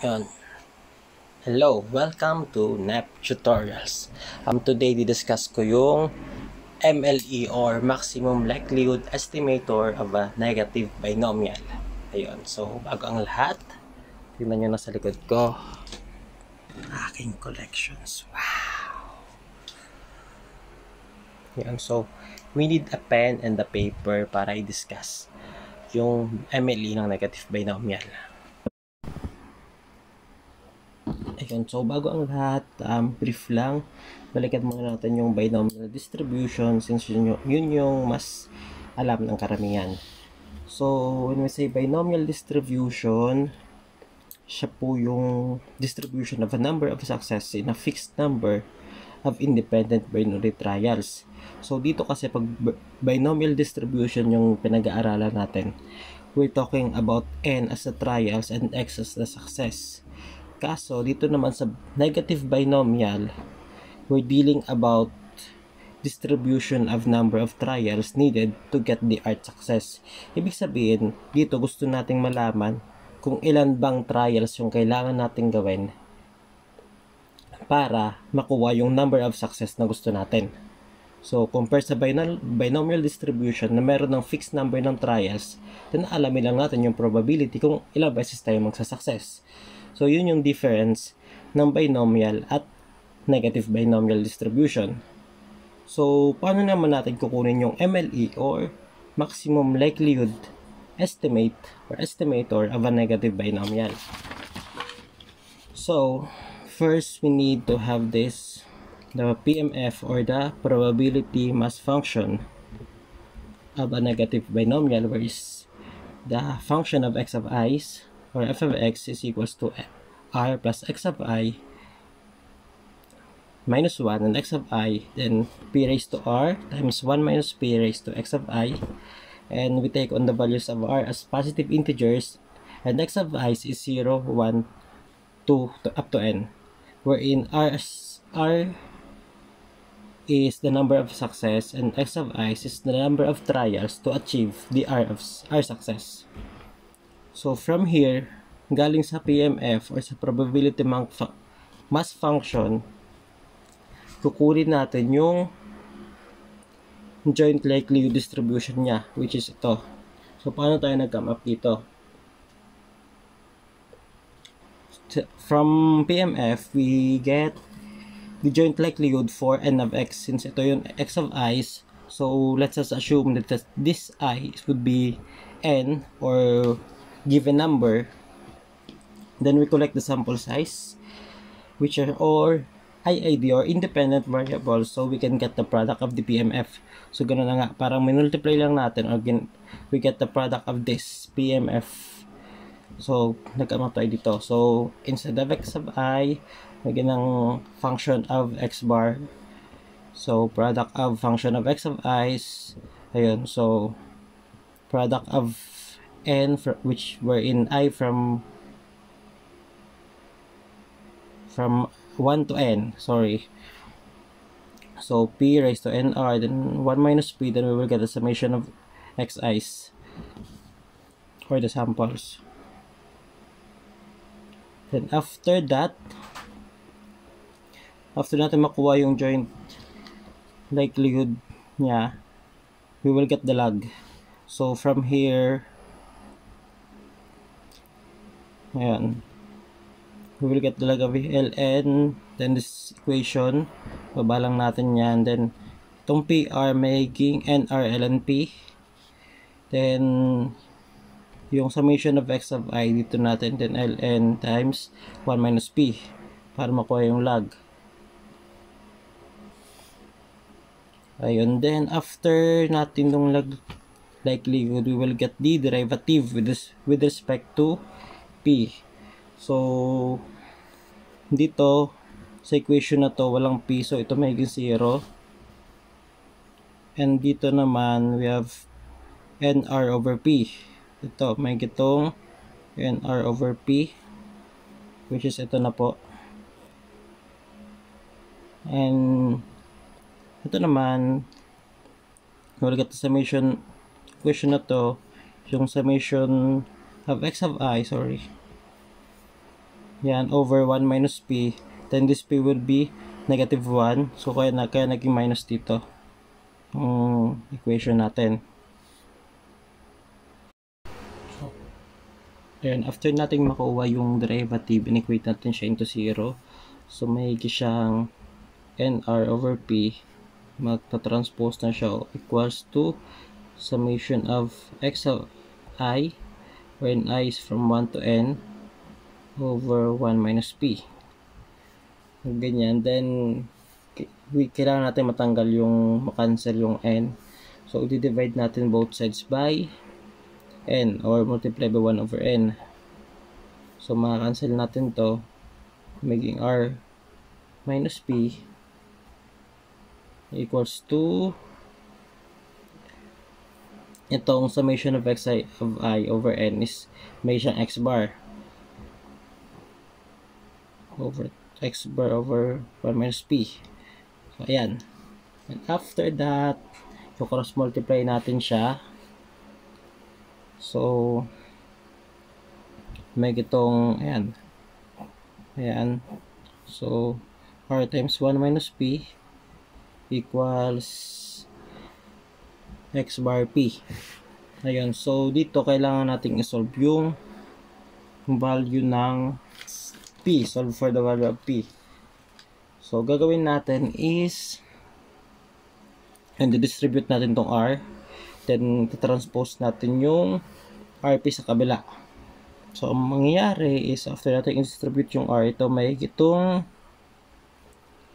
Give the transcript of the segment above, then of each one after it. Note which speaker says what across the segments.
Speaker 1: Yun. Hello, welcome to NEP Tutorials. Today, didiscuss ko yung MLE or Maximum Likelihood Estimator of a Negative Binomial. Ayun, so bago ang lahat, tingnan nyo na sa likod ko, aking collections. Wow! Ayun, so we need a pen and a paper para i-discuss yung MLE ng negative binomial. Ayun, so bago ang lahat, brief lang, balikan muna natin yung binomial distribution since yun yung mas alam ng karamihan. So, when we say binomial distribution, siya po yung distribution of a number of success in a fixed number of independent binary trials. So, dito kasi pag binomial distribution yung pinag-aaralan natin, we're talking about n as the trials and x as the success. Kaso, dito naman sa negative binomial, we're dealing about distribution of number of trials needed to get the art success. Ibig sabihin, dito gusto nating malaman kung ilan bang trials yung kailangan nating gawin para makuha yung number of success na gusto natin. So, compare sa binomial distribution na meron ng fixed number ng trials, then alamin lang natin yung probability kung ilang beses tayo magsa-success. So, yun yung difference ng binomial at negative binomial distribution. So, paano naman natin kukunin yung MLE or Maximum Likelihood Estimate or Estimator of a Negative Binomial? So, first we need to have this, the PMF or the Probability Mass Function of a Negative Binomial, where is the function of x of i's or f of x is equals to r plus x of I minus 1 and x of I, then p raised to r times 1 minus p raised to x of I, and we take on the values of r as positive integers, and x of I is 0, 1, 2 up to n, wherein r is the number of success and x of I is the number of trials to achieve the r success. So from here, galing sa PMF or sa probability mass function, kukunin natin yung joint likelihood distribution niya, which is ito. So paano tayo nag-come up dito? From PMF, we get the joint likelihood for n of x, since ito yung x of i's. So let's just assume that this I would be n or given number, then we collect the sample size, which are or IID or independent variables, so we can get the product of the PMF. So ganoon na nga, parang minultiply lang natin or we get the product of this PMF. So nagkano tayo dito. So instead of x of I, magiging ng function of x bar. So product of function of x of i's, ayun, so product of n, which were in I from 1 to n, sorry. So p raised to nr, then 1 minus p, then we will get the summation of xi's or the samples. Then after that, after natin makuha yung joint likelihood niya, we will get the log. So from here, ayan, we will get the log of ln, then this equation, baba lang natin yan, then itong PR magiging nr ln p, then yung summation of x of I dito natin, then ln times 1 minus p para makuha yung log. Ayun, then after natin yung log likelihood, we will get the derivative with respect to p. So dito sa equation na to walang p, so ito magiging 0, and dito naman we have nr over p. Ito may gitong nr over p, which is ito na po, and ito naman we'll get the summation equation na to, yung summation of x of I, sorry, yan, over 1 minus p, then this p will be negative 1. So kaya naging minus dito yung equation natin. So, ayan, after nating makuha yung derivative, in-equate natin siya into 0. So may siyang nr over p, magta-transpose na siya, equals to summation of x of I, wherein I is from 1 to n, over 1 minus p. Ganyan. Then kailangan natin matanggal yung makancel yung n. So i-divide natin both sides by n, or multiply by 1 over n. So makakancel natin to, maging r minus p equals to itong summation of xi of I over n is may siyang x bar over x bar over 1 minus p. So ayan, and after that yung cross multiply natin siya. So may itong ayan, so r times 1 minus p equals x bar p. Ayun, so dito kailangan nating isolve yung value ng p, solve for the value of p. So gagawin natin is, and distribute natin tong r, then transpose natin yung rp sa kabila. So ang mangyayari is, after natin i-distribute yung r, ito may itong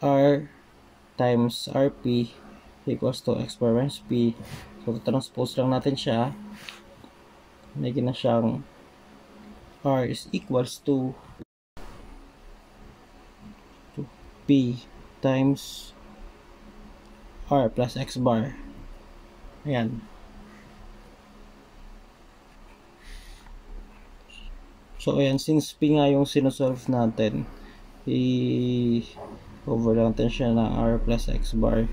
Speaker 1: r times rp equals to x bar minus p. So transpose lang natin siya, may na siyang r is equals to p times r plus x bar. Ayan. So ayan, since p nga yung sinusolve natin, over natin siya ng r plus x bar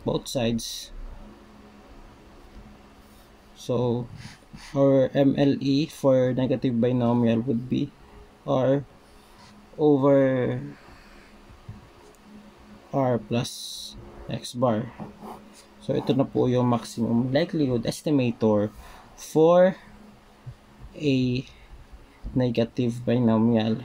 Speaker 1: both sides. So our MLE for negative binomial would be r over r plus x bar. So ito na po yung maximum likelihood estimator for a negative binomial.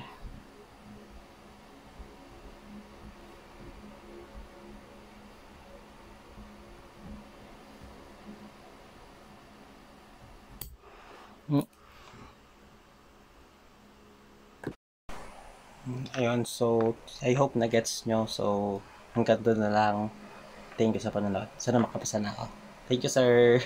Speaker 1: Ayun, so I hope na gets nyo. So hanggang doon na lang. Thank you sa panonood. Sana makapasa na ako. Thank you, sir.